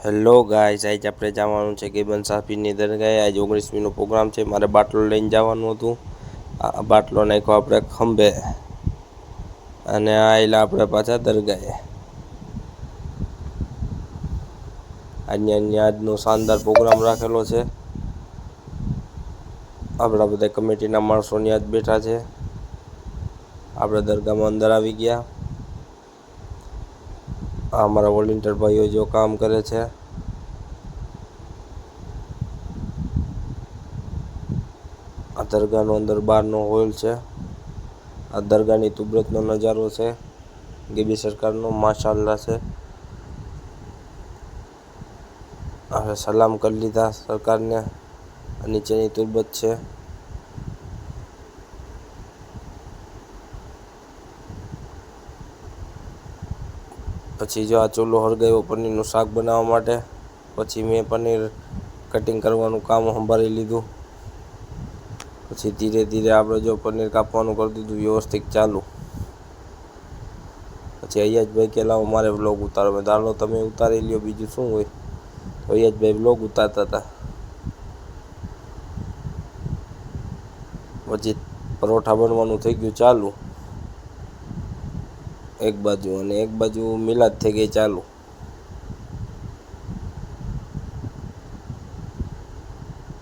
Hello guys, આજે આપણે જવાનું છે ગિબન સાફીની દરગાહે। આજ 19મીનો પ્રોગ્રામ છે। મારે બાટલો લઈને જવાનું હતું। આ બાટલો નાખ્યો આપણે ખંભે અને આયેલા આપણે પાછા દરગાહે। આજનો શાનદાર પ્રોગ્રામ રાખેલો છે। આપણા બધા કમિટીના માણસો ત્યાં જ બેઠા છે। આપણે દરગાહમાં અંદર આવી ગયા। આ અમારા વોલેન્ટિયર ભાઈઓ જો કામ કરે છે। આ દરગાહનો અંદર બહારનો હોલ છે। આ દરગાહની તુબરતનો નજારો છે। ગીબી સરકારનો માશાઅલ્લાહ છે। હવે સલામ કરી લીધા સરકારને। નીચેની તુબરત છે। પછી જો આ ચૂલો હળગાવ્યો પનીરનું શાક બનાવવા માટે। પછી મેં પનીર કટિંગ કરવાનું કામ સંભાળી લીધું। પછી ધીરે ધીરે આપણે જો પનીર કાપવાનું કરી દીધું વ્યવસ્થિત ચાલુ। પછી અયાજભાઈ કે લાવો મારે વ્લોગ ઉતારો। મેં હાલો તમે ઉતારી લ્યો, બીજું શું હોય। તો અયાજભાઈ વ્લોગ ઉતારતા હતા। પછી પરોઠા બનવાનું થઈ ગયું ચાલુ એક બાજુ, અને એક બાજુ મિલાદ થઈ ગઈ ચાલુ।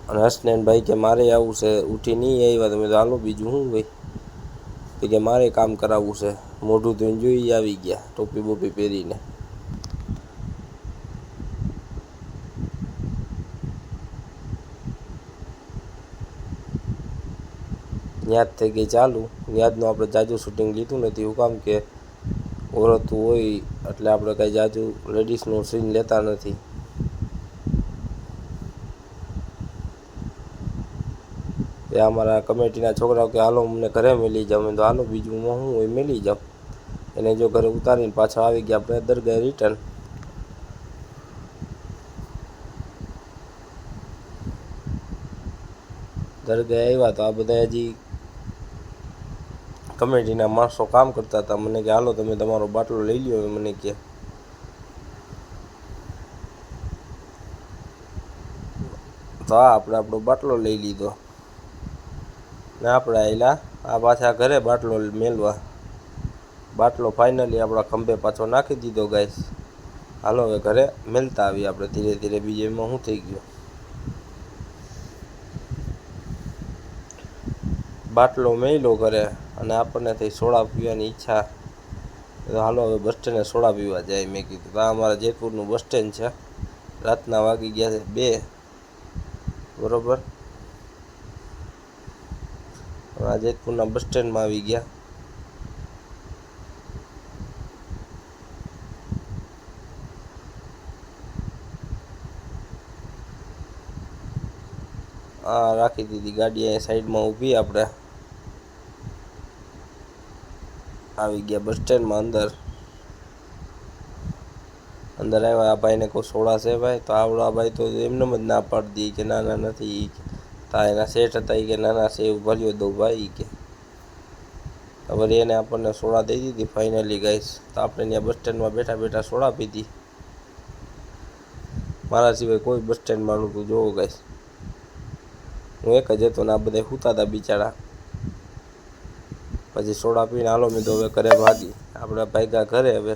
અને હસનૈનભાઈ કે મારે આવું છે, ઉઠી નહીં આવ્યા તમે, તો હાલો બીજું શું હોય। તો કે મારે કામ કરાવવું છે। મોઢું ધોઈને જોઈ આવી ગયા ટોપી બોપી પહેરીને। યાદ થઈ ગઈ ચાલુ। યાદનું આપણે જાજુ શૂટિંગ લીધું નથી, એવું કામ કે ઓરતું હોય એટલે આપણે કાંઈ જાજુ લેડીઝનું સીન લેતા નથી। એ અમારા કમિટીના છોકરાઓ કે હાલો અમને ઘરે મેલી જાઓ। મેં તો હાલો બીજું શું હોય, મેલી જાઓ। એને જો ઘરે ઉતારીને પાછા આવી ગયા આપણે દરગાહે રિટર્ન। દરગાહે આવ્યા તો આ બધા હજી કમિટીના માણસો કામ કરતા હતા। મને કે હાલો તમે તમારો બાટલો લઈ લ્યો। મને કે તો આપણે આપણો બાટલો લઈ લીધો ને આપણે આવેલા આ પાછા ઘરે બાટલો મેલવા। બાટલો ફાઇનલી આપણા ખંભે પાછો નાખી દીધો ગાઈસ। હાલો હવે ઘરે મેલતા આવીએ આપણે ધીરે ધીરે। બીજે એમાં શું થઈ ગયું, બાટલો મેલ્યો ઘરે અને આપણને થઈ સોડા પીવાની ઈચ્છા। હાલો હવે બસ સ્ટેન્ડે સોડા પીવા જાય। મેં કીધું આ અમારા જેતપુરનું બસ સ્ટેન્ડ છે। રાતના વાગી ગયા છે 2 બરોબર। આ જેતપુરના બસ સ્ટેન્ડમાં આવી ગયા। આ રાખી દીધી ગાડી અહીંયા સાઈડમાં ઊભી। આપણે આવી ગયા બસ સ્ટેન્ડમાં અંદર આવ્યા। આ ભાઈને કોઈ સોડા છે ભાઈ, તો આવડા ભાઈ તો એમને જ ના પાડી દે કે ના ના નથી। તા એના શેઠ હતા એ કે ના ના સેવ ભર્યો દઉં ભાઈ કે। હવે એને આપણને સોડા દઈ દીધી ફાઇનલી ગાઈસ। તો આપણે ત્યાં બસ સ્ટેન્ડમાં બેઠા બેઠા સોડા પીધી। મારા સિવાય કોઈ બસ સ્ટેન્ડમાં નહોતું જોવો ગાઈસ, હું એક જ હતો ને આ બધા સૂતા હતા બિચારા। પછી સોડા પીને હાલો મેં તો હવે ઘરે ભાગી। આપણે ભાગ્યા ઘરે। હવે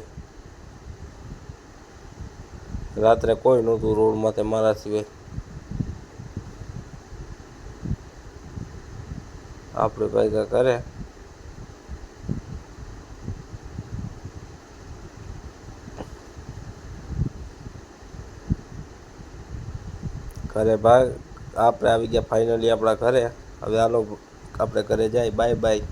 રાત્રે કોઈ નહોતું રોડ માથે મારા સિવાય। આપણે ભાગ્યા ઘરે। આપણે આવી ગયા ફાઇનલી આપણા ઘરે। હવે હાલો આપણે ઘરે જાય, બાય બાય।